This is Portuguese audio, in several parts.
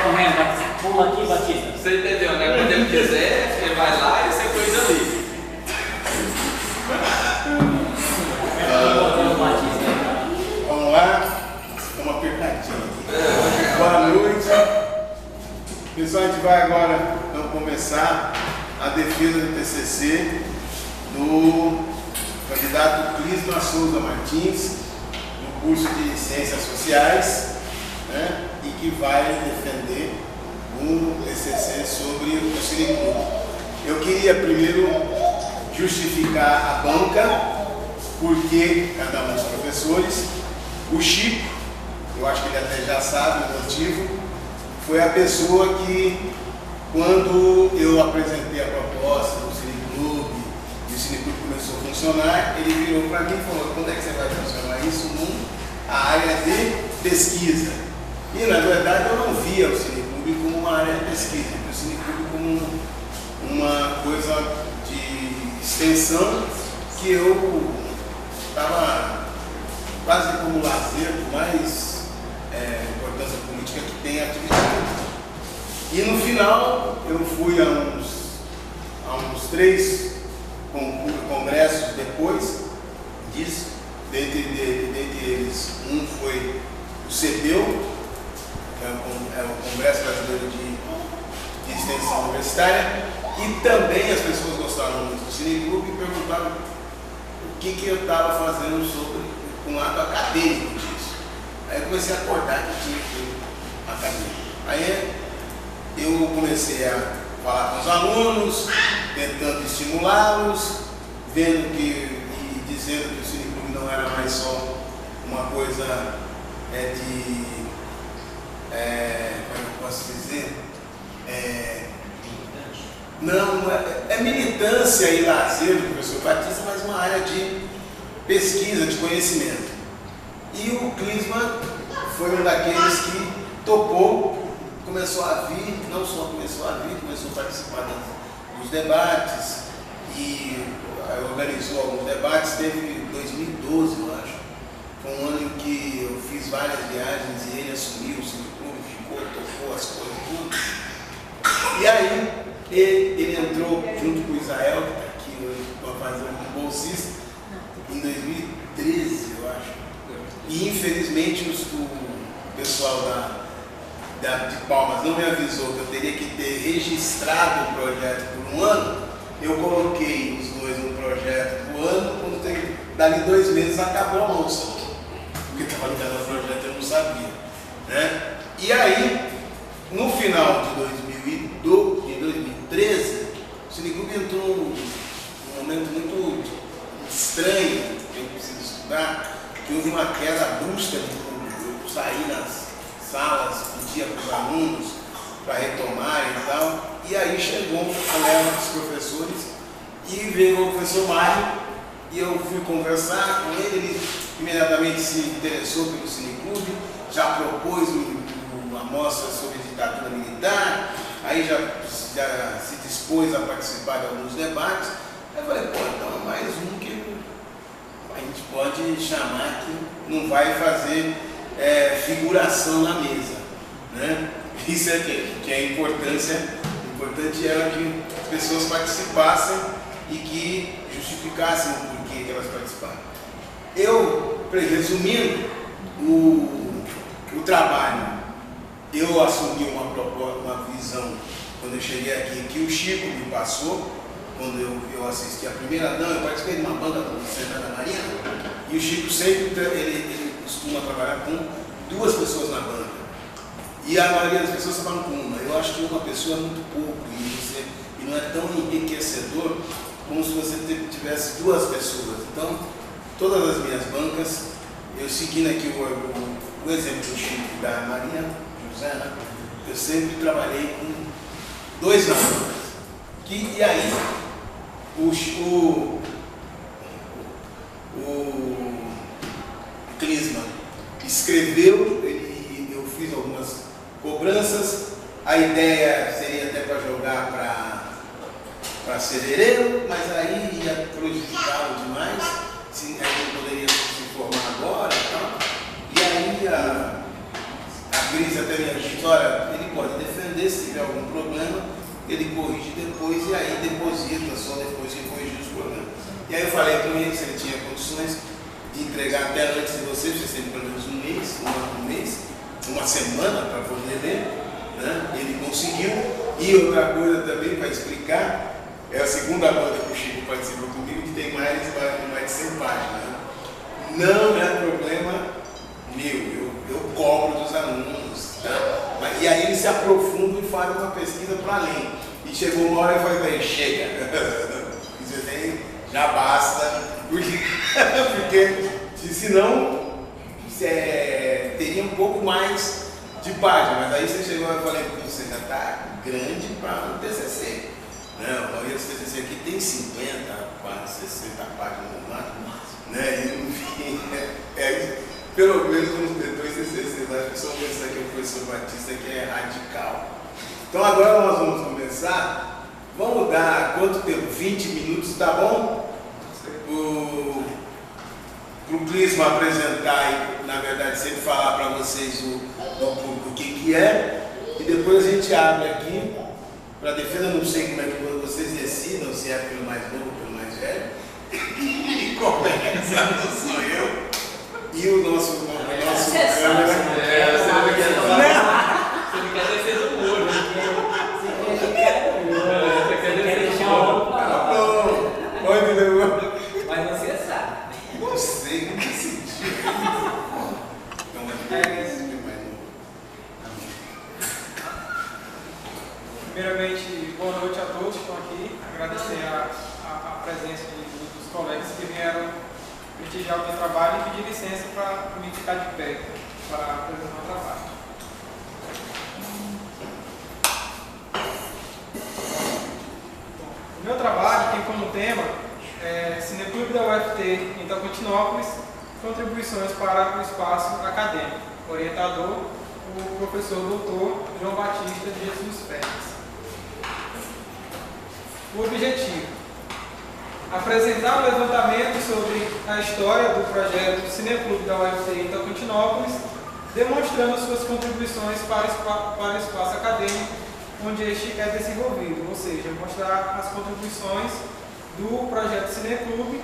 correndo, pula aqui, Batista. Você entendeu, né? Quando ele quiser, ele vai lá e você coisa ali. Vamos lá, uma apertadinha. Boa noite. Pessoal, a gente vai agora então, começar a defesa do TCC do candidato Clisma Souza Martins, no curso de Ciências Sociais, né, e que vai defender um TCC sobre o Cineclube. Eu queria primeiro justificar a banca, porque cada um dos professores, o Chico, eu acho que ele até já sabe o motivo, foi a pessoa que, quando eu apresentei a proposta do Cineclube, e o Cineclube começou a funcionar, ele virou para mim e falou: quando é que você vai funcionar isso na área de pesquisa? E na verdade eu não via o Cineclube como uma área de pesquisa, eu via o Cineclube como uma coisa de extensão que eu estava quase como lazer, mais importância política que tem a atividade. E no final eu fui a uns 3 congressos depois disso, dentre eles um foi o CEPEU, é o Congresso Brasileiro de Extensão Universitária, e também as pessoas gostaram muito do Cineclube e perguntaram o que eu estava fazendo sobre um lado acadêmico disso. Aí eu comecei a acordar que tinha que ir acadêmico. Aí eu comecei a falar com os alunos, tentando estimulá-los, vendo e dizendo que o Cineclube não era mais só uma coisa como eu posso dizer? Não é militância e lazer do professor Batista, mas uma área de pesquisa, de conhecimento. E o Clisma foi um daqueles que topou, começou a vir, não só começou a vir, começou a participar dos debates e organizou alguns debates. Teve 2012, eu acho. Foi um ano em que eu fiz várias viagens e ele assumiu o Cineclube, ficou, tocou as coisas, tudo. E aí ele entrou junto com o Israel, que está aqui hoje, para fazer um bolsista, em 2013, eu acho. E infelizmente o pessoal de Palmas não me avisou que eu teria que ter registrado o projeto por um ano. Eu coloquei os dois no projeto por ano, quando dali 2 meses acabou a moça. Porque estava ligado ao projeto, eu não sabia. Né? E aí, no final de 2013, o Cineclube entrou num momento muito estranho, que eu preciso estudar, que houve uma queda brusca de público. Eu saí nas salas, pedia para os alunos para retomarem e tal, e aí chegou a leva dos professores e veio o professor Mário, e eu fui conversar com ele, ele imediatamente se interessou pelo Cineclube, já propôs uma mostra sobre ditadura militar, aí já se dispôs a participar de alguns debates. Aí eu falei, pô, então é mais um que a gente pode chamar que não vai fazer figuração na mesa, né? Isso é que é a importância. O importante era que as pessoas participassem e que justificassem o porquê que elas participaram. Eu, resumindo o trabalho, eu assumi uma visão quando eu cheguei aqui, que o Chico me passou, quando eu assisti a primeira, eu participei de uma banda do Santa Maria, e o Chico sempre, ele costuma trabalhar com 2 pessoas na banda, e a maioria das pessoas trabalham com uma. Eu acho que uma pessoa é muito pouco, e não é tão enriquecedor como se você tivesse 2 pessoas. Então, todas as minhas bancas, eu seguindo aqui o exemplo do Chico e da Maria José, né? Eu sempre trabalhei com 2 namorados. E aí, o Clisma escreveu, eu fiz algumas cobranças, a ideia seria até para jogar para Cerereiro, mas aí ia prejudicá-lo demais, a gente não poderia se formar agora e tal. E aí a Cris até me disse, olha, ele pode ver, se tiver algum problema, ele corrige depois e aí deposita, só depois que corrigir os problemas. E aí eu falei com ele se ele tinha condições de entregar até antes de vocês têm pelo menos um mês, uma semana para poder ler, né? Ele conseguiu. E outra coisa também para explicar, é a segunda banda que o Chico participou comigo, que tem mais de 100 páginas. Né? Não é problema meu, eu cobro dos alunos. Tá? E aí eles se aprofundam e fazem uma pesquisa para além. E chegou uma hora e falei, bem, chega, já basta, porque senão teria um pouco mais de página. Mas aí você chegou e falei, você já está grande para um TCC. Não, a maioria dos TCC aqui tem 50, quase 60 páginas no máximo. Né? E enfim, pelo menos uns dois TCCs, acho que só esse aqui é o professor Batista, que é radical. Então agora nós vamos começar. Vamos dar quanto tempo? 20 minutos, tá bom? Para o Clisma apresentar e, na verdade, sempre falar para vocês o que é. E depois a gente abre aqui para a defesa. Não sei como é que vocês decidam, se é pelo mais novo ou pelo mais velho. E começa, não sou eu. E o nosso câmera. Você não quer defesa do muro. Você quer defesa do muro. Tá bom. Pode levar. Mas você sabe. Não sei, não senti. Então é difícil, mais novo. Primeiramente, boa noite a todos que estão aqui. Agradecer a presença dos colegas que vieram prestigiar o meu trabalho e pedir licença para me ficar de pé para apresentar o trabalho. O meu trabalho tem como tema Cineclube da UFT em Tocantinópolis, contribuições para o espaço acadêmico. Orientador, o professor doutor João Batista de Jesus Félix. O objetivo: apresentar um levantamento sobre a história do projeto do Cineclube da UFC em Tocantinópolis, demonstrando suas contribuições para o espaço acadêmico onde este é desenvolvido, ou seja, mostrar as contribuições do projeto Cineclube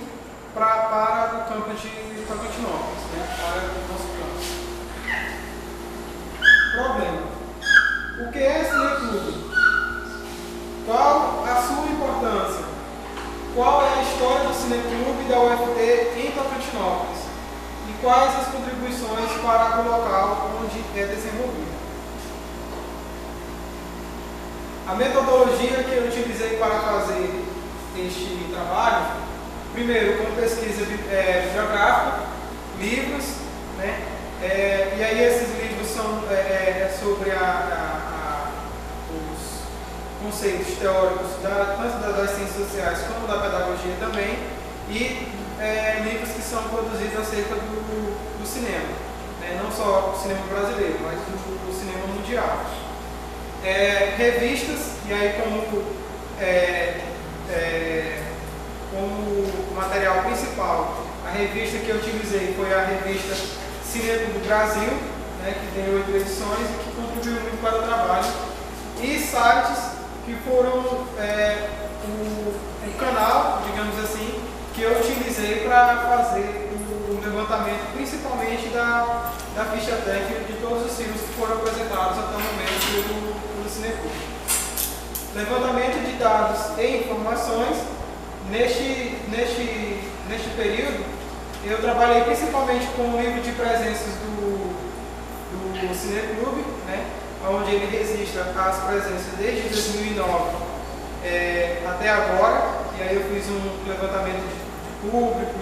para o campus de Tocantinópolis, né, para o nosso campus. Problema: o que é Cineclube? Qual a sua importância? Qual é a história do Cineclube da UFT em Tocantinópolis? E quais as contribuições para o local onde é desenvolvido? A metodologia que eu utilizei para fazer este trabalho, primeiro com pesquisa bibliográfica, livros, né? E aí esses livros são sobre os conceitos teóricos tanto das ciências sociais como da pedagogia também, e livros que são produzidos acerca do cinema, né? Não só o cinema brasileiro, mas do cinema mundial. Revistas, e aí como material principal, a revista que eu utilizei foi a revista Cineclube do Brasil, né, que tem 8 edições e que contribuiu muito para o trabalho, e sites que foram o canal, digamos assim, que eu utilizei para fazer o levantamento, principalmente da ficha técnica de todos os filmes que foram apresentados até o momento pelo Cineclube. Levantamento de dados e informações. Neste período, eu trabalhei principalmente com o livro de presenças do Cineclube, né, onde ele registra as presenças desde 2009 até agora. E aí eu fiz um levantamento de público,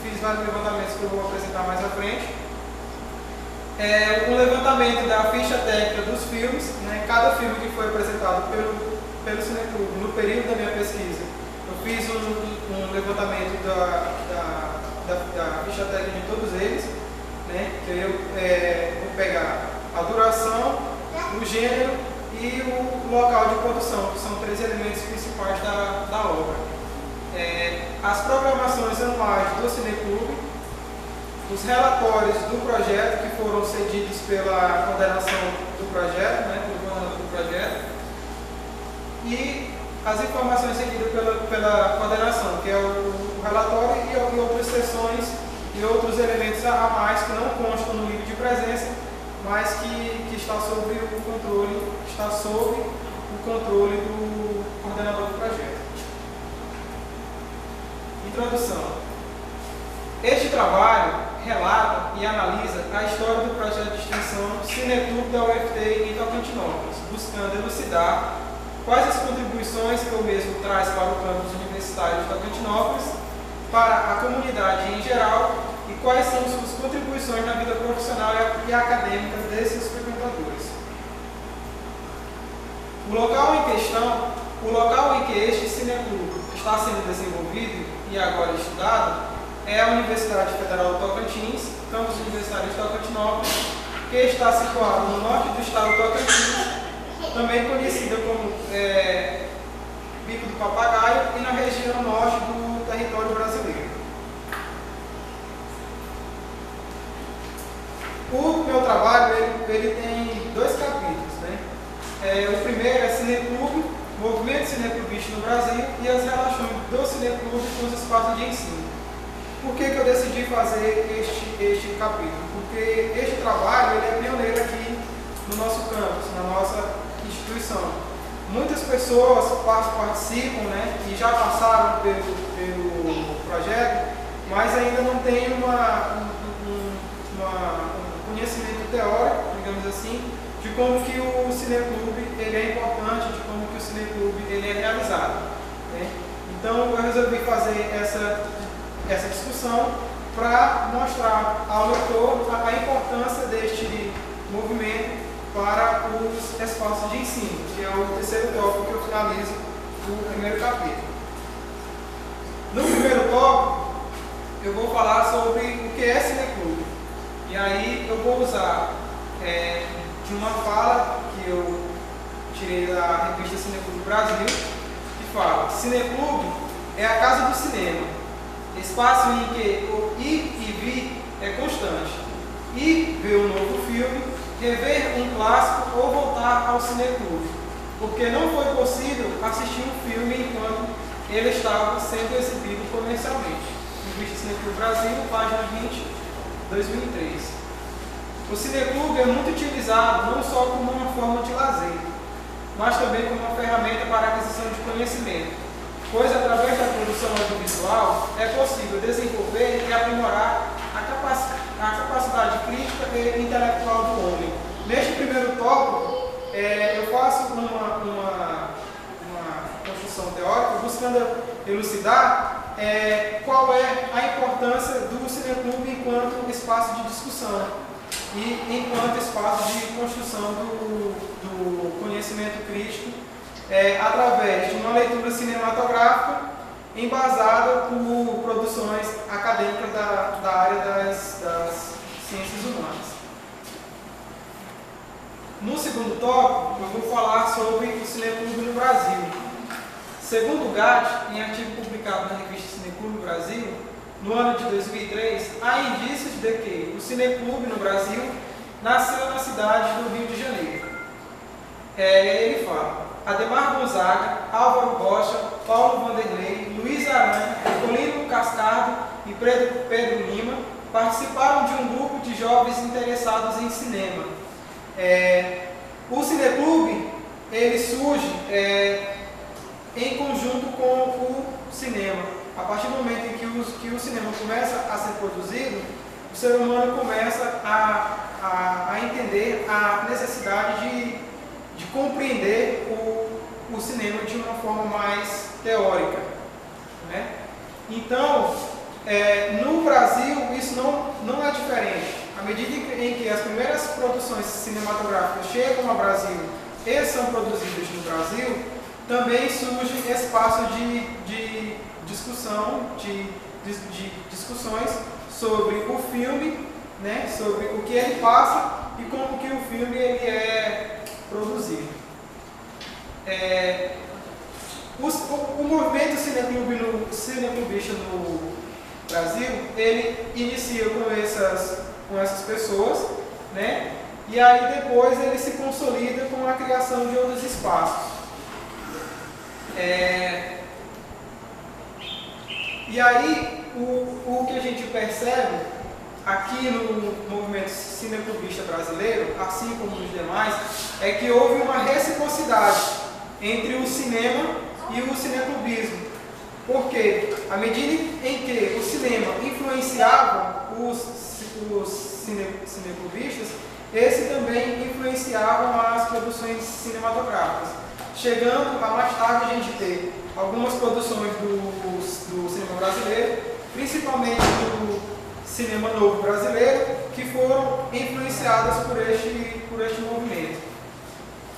fiz vários levantamentos que eu vou apresentar mais à frente. Um levantamento da ficha técnica dos filmes, né, cada filme que foi apresentado pelo Cineclube no período da minha pesquisa. Eu fiz um levantamento da ficha técnica de todos eles, né, que eu vou pegar a duração, o gênero e o local de produção, que são 3 elementos principais da obra. As programações anuais do Cineclube, os relatórios do projeto que foram cedidos pela coordenação do projeto, né, pelo coordenador do projeto, e as informações seguidas pela coordenação, que é o relatório e outras sessões e outros elementos a mais que não constam no livro de presença, mas que está sob o controle do coordenador do projeto. Introdução. Este trabalho relata e analisa a história do projeto de extensão Cinetube da UFT em Tocantinópolis, buscando elucidar quais as contribuições que o mesmo traz para o campus universitário de Tocantinópolis, para a comunidade em geral, e quais são suas contribuições na vida profissional e acadêmica desses frequentadores. O local em que este cineclube está sendo desenvolvido e agora estudado é a Universidade Federal do Tocantins, campus universitário de Tocantinópolis, que está situado no norte do estado do Tocantins, também conhecida como Bico do Papagaio, e na região norte do território brasileiro. O meu trabalho ele tem 2 capítulos, né? O primeiro é Cineclube, movimento cineclubista no Brasil e as relações do cineclube com os espaços de ensino. Por que eu decidi fazer este capítulo? Porque este trabalho ele é pioneiro aqui no nosso campus, na nossa instituição. Muitas pessoas participam, né, e já passaram pelo projeto, mas ainda não tem um conhecimento teórico, digamos assim, de como que o cineclube ele é importante, de como que o cineclube ele é realizado, né? Então eu resolvi fazer essa discussão para mostrar ao leitor a importância deste movimento para os espaços de ensino, que é o terceiro tópico que eu finalizo o primeiro capítulo. No primeiro tópico, eu vou falar sobre o que é cineclube. E aí eu vou usar de uma fala que eu tirei da revista Cineclube Brasil, que fala: cineclube é a casa do cinema, espaço em que o ir e vir é constante. Ir ver um novo filme, rever um clássico ou voltar ao cineclube, porque não foi possível assistir um filme enquanto ele estava sendo exibido comercialmente. Revista Cineclube Brasil, página 20, 2003. O cineclube é muito utilizado não só como uma forma de lazer, mas também como uma ferramenta para a aquisição de conhecimento, pois através da produção audiovisual é possível desenvolver e aprimorar a capacidade crítica e intelectual do homem. Neste primeiro tópico, eu faço uma construção teórica buscando elucidar qual é a importância do cineclube enquanto espaço de discussão e enquanto espaço de construção do conhecimento crítico através de uma leitura cinematográfica embasada por produções acadêmicas da área das ciências humanas. No segundo tópico, eu vou falar sobre o cineclube no Brasil. Segundo o GAT, em artigo publicado na revista Cineclube Brasil, no ano de 2003, há indícios de que o cineclube no Brasil nasceu na cidade do Rio de Janeiro. Ele fala: Ademar Gonzaga, Álvaro Rocha, Paulo Vanderlei, Luiz Aranha, Colino Cascardo e Pedro Lima participaram de um grupo de jovens interessados em cinema. O cineclube ele surge em conjunto com o cinema. A partir do momento em que o cinema começa a ser produzido, o ser humano começa a entender a necessidade de compreender o cinema de uma forma mais teórica, né? Então, no Brasil, isso não é diferente. À medida em que as primeiras produções cinematográficas chegam ao Brasil e são produzidas no Brasil, também surge espaço de discussão, de discussões sobre o filme, né, sobre o que ele passa e como que o filme ele é produzido. O movimento cineclubista no Brasil, ele inicia com essas pessoas, né, e aí depois ele se consolida com a criação de outros espaços. E aí, o que a gente percebe aqui no movimento cineclubista brasileiro, assim como nos demais, é que houve uma reciprocidade entre o cinema e o cineclubismo. Porque, à medida em que o cinema influenciava os cineclubistas, esse também influenciavam as produções cinematográficas. Chegando a mais tarde a gente ter algumas produções do cinema brasileiro, principalmente do cinema novo brasileiro, que foram influenciadas por este movimento.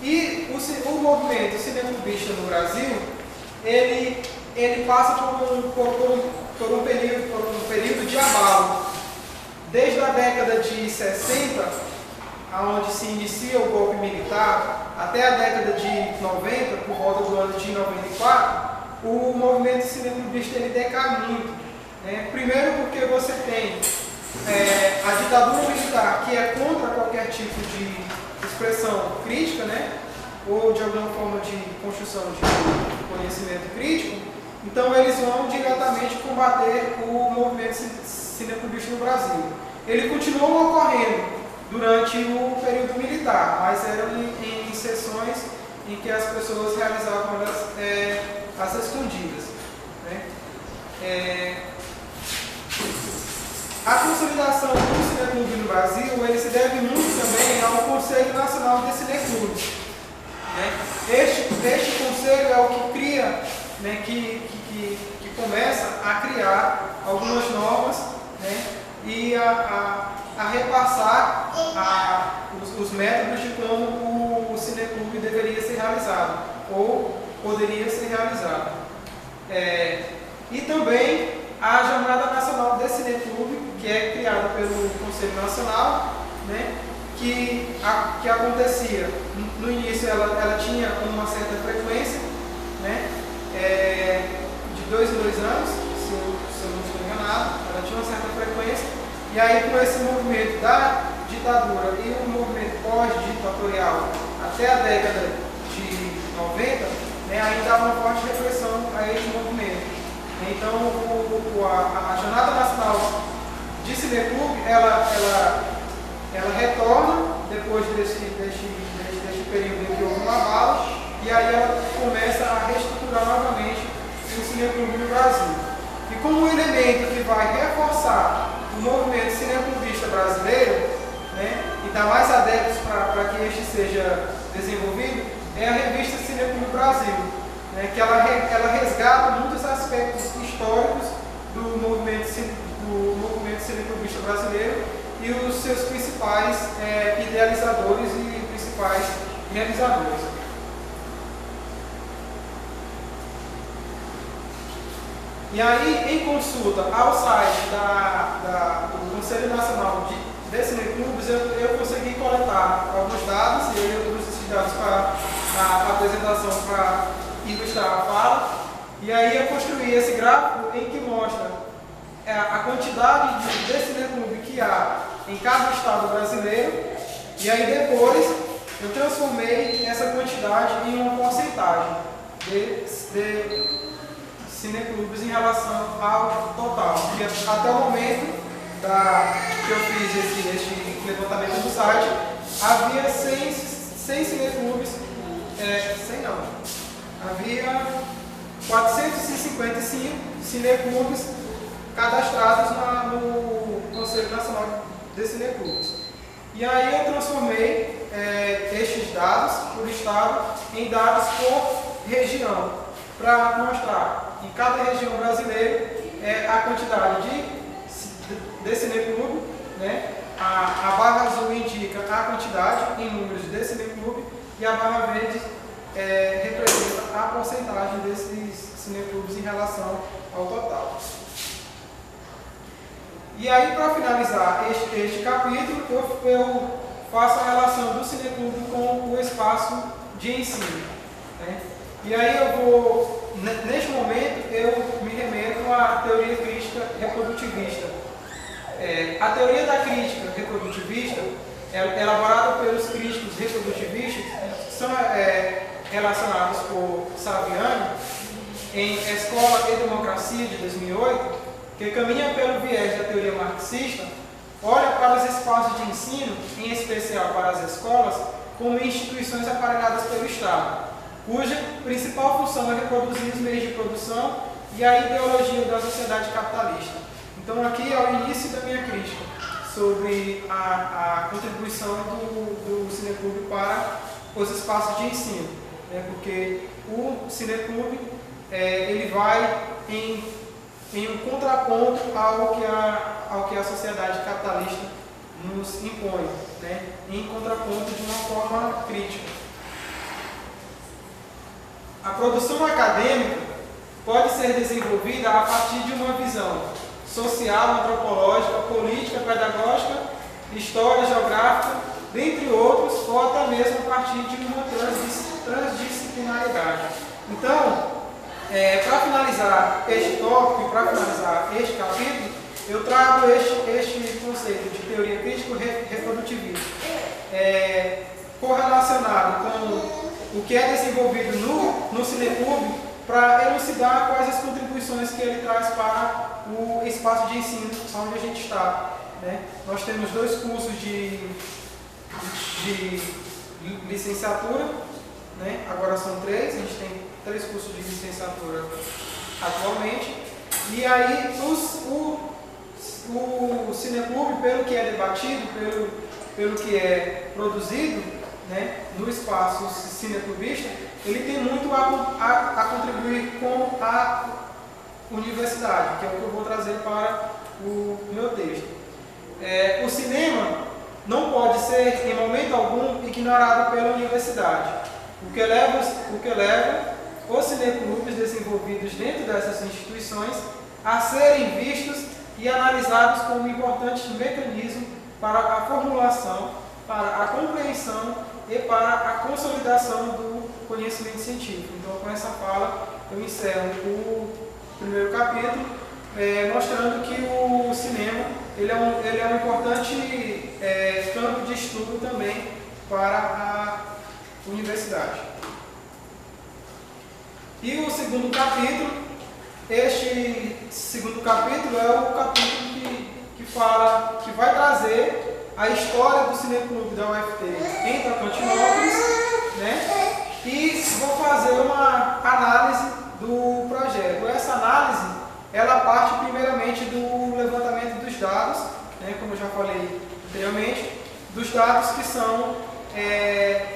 E o movimento cineclubista no Brasil, ele passa por um período de abalo. Desde a década de 60, onde se inicia o golpe militar, até a década de 90, por volta do ano de 94, o movimento cineclubista ele decai muito. Né? Primeiro porque você tem a ditadura militar, que é contra qualquer tipo de expressão crítica, né? Ou de alguma forma de construção de conhecimento crítico. Então eles vão diretamente combater o movimento cineclubista no Brasil. Ele continuou ocorrendo durante o período militar, mas eram em sessões em que as pessoas realizavam as escondidas. Né? A consolidação do cineclube no Brasil ele se deve muito também ao Conselho Nacional de Cineclubes. Né? Este conselho é o que cria, né, que começa a criar algumas normas, né, e a repassar os métodos de como o cineclube deveria ser realizado ou poderia ser realizado. E também a Jornada Nacional de Cineclube, que é criada pelo Conselho Nacional, né, que acontecia, no início ela tinha uma certa frequência, né, de 2 em 2 anos, se eu não estou enganado, ela tinha uma certa frequência, e aí com esse movimento da ditadura e o movimento pós-ditatorial até a década de 90, né, ainda há uma forte repressão a esse movimento. Então a Jornada Nacional de Cineclube, ela retorna depois deste período em que houve um abalo, e aí ela começa a reestruturar novamente o cineclube no Brasil. E como um elemento que vai reforçar o movimento cineclubista brasileiro, né, e dar mais adeptos para que este seja desenvolvido, é a revista Cineclube Brasil, né, que ela resgata muitos aspectos históricos do movimento cineclubista brasileiro e os seus principais idealizadores e principais realizadores. E aí, em consulta ao site do Conselho Nacional de Cineclubes, eu consegui coletar alguns dados, e eu trouxe esses dados para a apresentação para ilustrar a fala. E aí eu construí esse gráfico em que mostra a quantidade de cineclube que há em cada estado brasileiro, e aí depois eu transformei essa quantidade em uma porcentagem de cineclubes em relação ao total. Porque até o momento que eu fiz este levantamento do site, havia 100 cineclubes, 100 não, havia 455 cineclubes cadastrados no Conselho Nacional de Cineclubes. E aí eu transformei estes dados por estado em dados por região, para mostrar em cada região brasileira a quantidade de cineclube, né? A barra azul indica a quantidade em números de cineclube e a barra verde representa a porcentagem desses cineclubes em relação ao total. E aí, para finalizar este capítulo, eu faço a relação do cineclube com o espaço de ensino, né? E aí neste momento, eu me remeto à teoria crítica reprodutivista. A teoria da crítica reprodutivista, elaborada pelos críticos reprodutivistas, relacionados por Saviani, em Escola e Democracia, de 2008, que caminha pelo viés da teoria marxista, olha para os espaços de ensino, em especial para as escolas, como instituições aparelhadas pelo Estado, cuja principal função é reproduzir os meios de produção e a ideologia da sociedade capitalista. Então aqui é o início da minha crítica sobre a contribuição do Cineclube para os espaços de ensino, né? Porque o Cineclube ele vai em um contraponto ao que a sociedade capitalista nos impõe, né? Em contraponto de uma forma crítica. A produção acadêmica pode ser desenvolvida a partir de uma visão social, antropológica, política, pedagógica, história, geográfica, dentre outros, ou até mesmo a partir de uma transdisciplinaridade. Então, para finalizar este tópico e para finalizar este capítulo, eu trago este conceito de teoria crítico-reprodutivista, correlacionado com o que é desenvolvido no Cineclube, para elucidar quais as contribuições que ele traz para o espaço de ensino onde a gente está, né? Nós temos 2 cursos de licenciatura, né? Agora são 3, a gente tem 3 cursos de licenciatura atualmente, e aí o Cineclube, pelo que é debatido, pelo que é produzido, né, no espaço cineclubista, ele tem muito a contribuir com a universidade, que é o que eu vou trazer para o meu texto. O cinema não pode ser, em momento algum, ignorado pela universidade, o que leva os cineclubes desenvolvidos dentro dessas instituições a serem vistos e analisados como um importante mecanismo para a formulação, para a compreensão e para a consolidação do conhecimento científico. Então, com essa fala, eu encerro o primeiro capítulo, mostrando que o cinema ele é um importante campo de estudo também para a universidade. E o segundo capítulo, este segundo capítulo é o capítulo que vai trazer a história do Cineclube da UFT em Tocantinópolis, né? E vou fazer uma análise do projeto. Essa análise, ela parte primeiramente do levantamento dos dados, né? Como eu já falei anteriormente, dos dados que são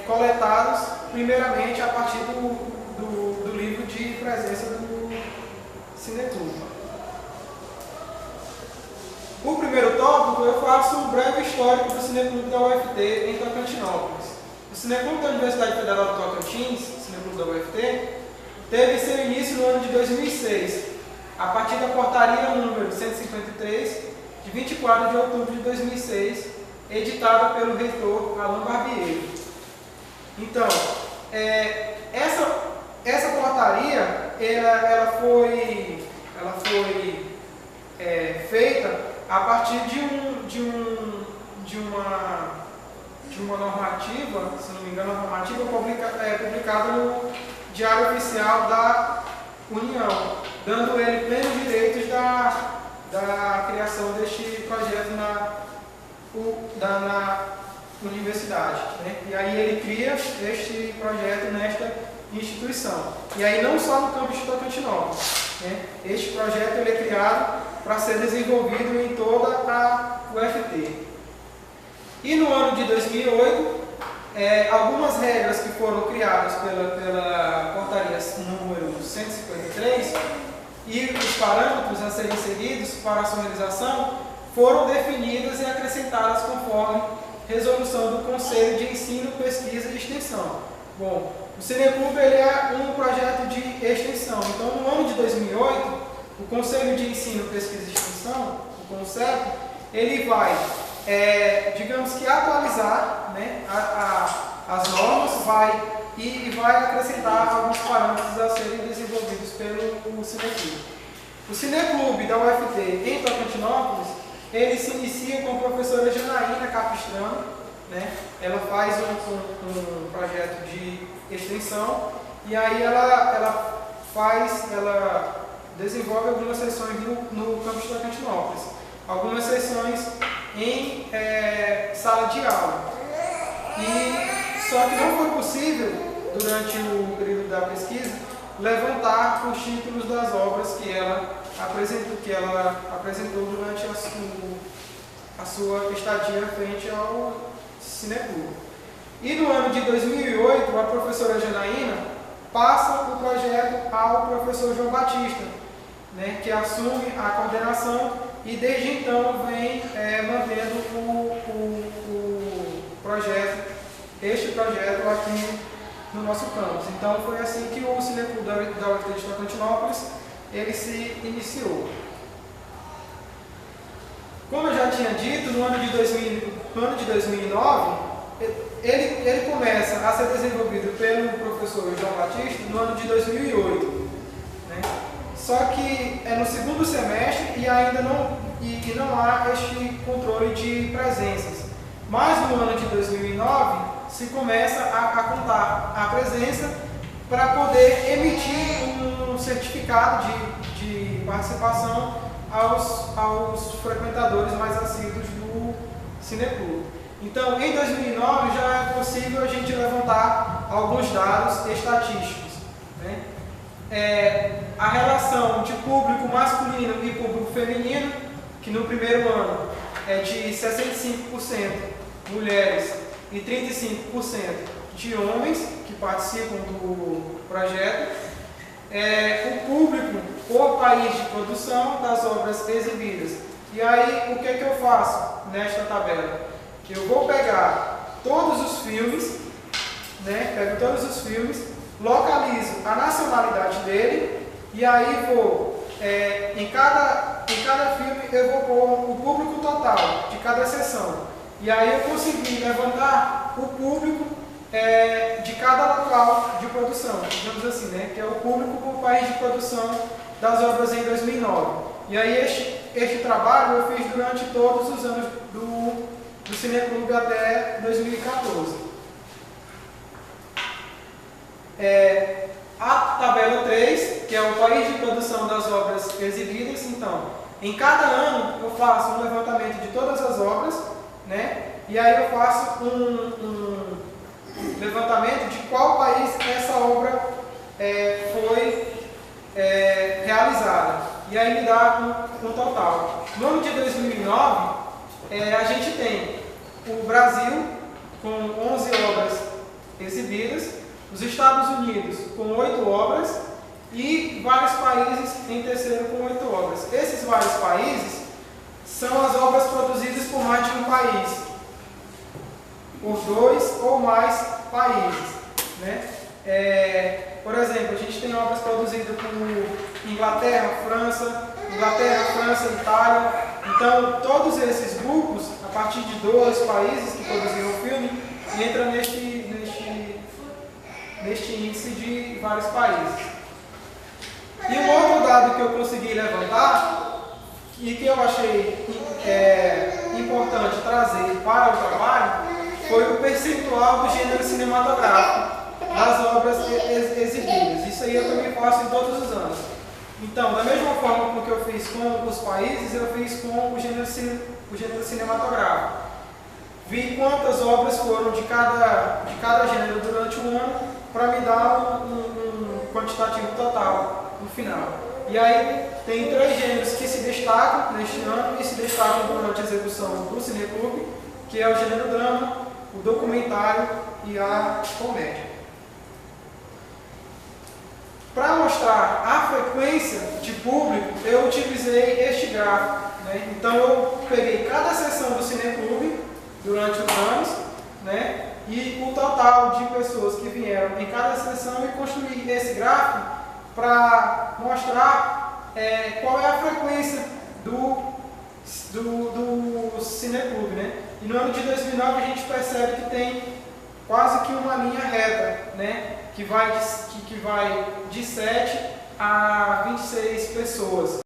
coletados primeiramente a partir do livro de presença do Cineclube. O primeiro tópico, eu faço um breve histórico do Cineclube da UFT em Tocantinópolis. O Cineclube da Universidade Federal do Tocantins, o Cineclube da UFT, teve seu início no ano de 2006, a partir da portaria número 153, de 24 de outubro de 2006, editada pelo reitor Alain Barbieri. Então, essa portaria ela foi feita a partir de uma normativa, se não me engano, uma normativa publicada no Diário Oficial da União, dando ele plenos direitos da criação deste projeto na universidade, né? E aí ele cria este projeto nesta instituição. E aí não só no campus de Tocantinópolis, né? Este projeto ele é criado para ser desenvolvido em toda a UFT. E no ano de 2008, algumas regras que foram criadas pela portaria número 153 e os parâmetros a serem seguidos para a sua realização foram definidas e acrescentadas conforme resolução do Conselho de Ensino, Pesquisa e Extensão. Bom, o Cineclube ele é um projeto de extensão. Então, no ano de 2008, o Conselho de Ensino, Pesquisa e Extensão, o CONCEP, ele vai, digamos que, atualizar, né, as normas e vai acrescentar alguns parâmetros a serem desenvolvidos pelo Cineclube. O Cineclube da UFT em Tocantinópolis, ele se inicia com a professora Janaína Capistrano, né? Ela faz um projeto de extensão e aí ela desenvolve algumas sessões no campus Tocantinópolis, algumas sessões em sala de aula. E só que não foi possível, durante o período da pesquisa, levantar os títulos das obras que ela apresentou durante a sua estadia frente ao Cineclube. E no ano de 2008, a professora Janaína passa o projeto ao professor João Batista, né, que assume a coordenação e desde então vem mantendo este projeto aqui no nosso campus. Então foi assim que o Cineclube da UFT de Tocantinópolis ele se iniciou. Como eu já tinha dito, no ano de 2009, ele começa a ser desenvolvido pelo professor João Batista no ano de 2008. Né? Só que é no segundo semestre e ainda não há este controle de presenças. Mas no ano de 2009 se começa a contar a presença para poder emitir um certificado de participação aos frequentadores mais assíduos do Cineclube. Então, em 2009 já é possível a gente levantar alguns dados estatísticos. Né? A relação de público masculino e público feminino, que no primeiro ano é de 65% mulheres e 35% de homens que participam do projeto. O público por país de produção das obras exibidas. E aí, o que eu faço nesta tabela? Eu vou pegar todos os filmes, né? Pego todos os filmes, localizo a nacionalidade dele e aí vou, em cada filme, eu vou pôr o público total de cada sessão. E aí eu consegui levantar o público de cada local de produção, digamos assim, né? Que é o público por país de produção das obras em 2009. E aí este trabalho eu fiz durante todos os anos do Cineclube até 2014. A tabela 3, que é o país de produção das obras exibidas, então, em cada ano eu faço um levantamento de todas as obras, né? E aí eu faço um levantamento de qual país essa obra foi realizada. E aí me dá um total. No ano de 2009, a gente tem o Brasil com 11 obras exibidas, os Estados Unidos com 8 obras e vários países em terceiro com 8 obras. Esses vários países são as obras produzidas por mais de um país, por 2 ou mais países. Né? Por exemplo, a gente tem obras produzidas por Inglaterra, França, Itália. Então, todos esses grupos, a partir de 2 países que produziram o filme, entram neste índice de vários países. E um outro dado que eu consegui levantar e que eu achei importante trazer para o trabalho foi o percentual do gênero cinematográfico das obras exibidas. Isso aí eu também faço em todos os anos. Então, da mesma forma que eu fiz com os países, eu fiz com o gênero cinematográfico. Vi quantas obras foram de cada gênero durante o ano para me dar um quantitativo total no final. E aí tem 3 gêneros que se destacam neste ano e se destacam durante a execução do Cineclube, que é o gênero drama, o documentário e a comédia. Para mostrar a frequência de público, eu utilizei este gráfico. Né? Então eu peguei cada sessão do Cineclube durante os anos, né? E o total de pessoas que vieram em cada sessão e construí esse gráfico para mostrar qual é a frequência do Cineclube. Né? E no ano de 2009 a gente percebe que tem quase que uma linha reta, né? que vai de 7 a 26 pessoas.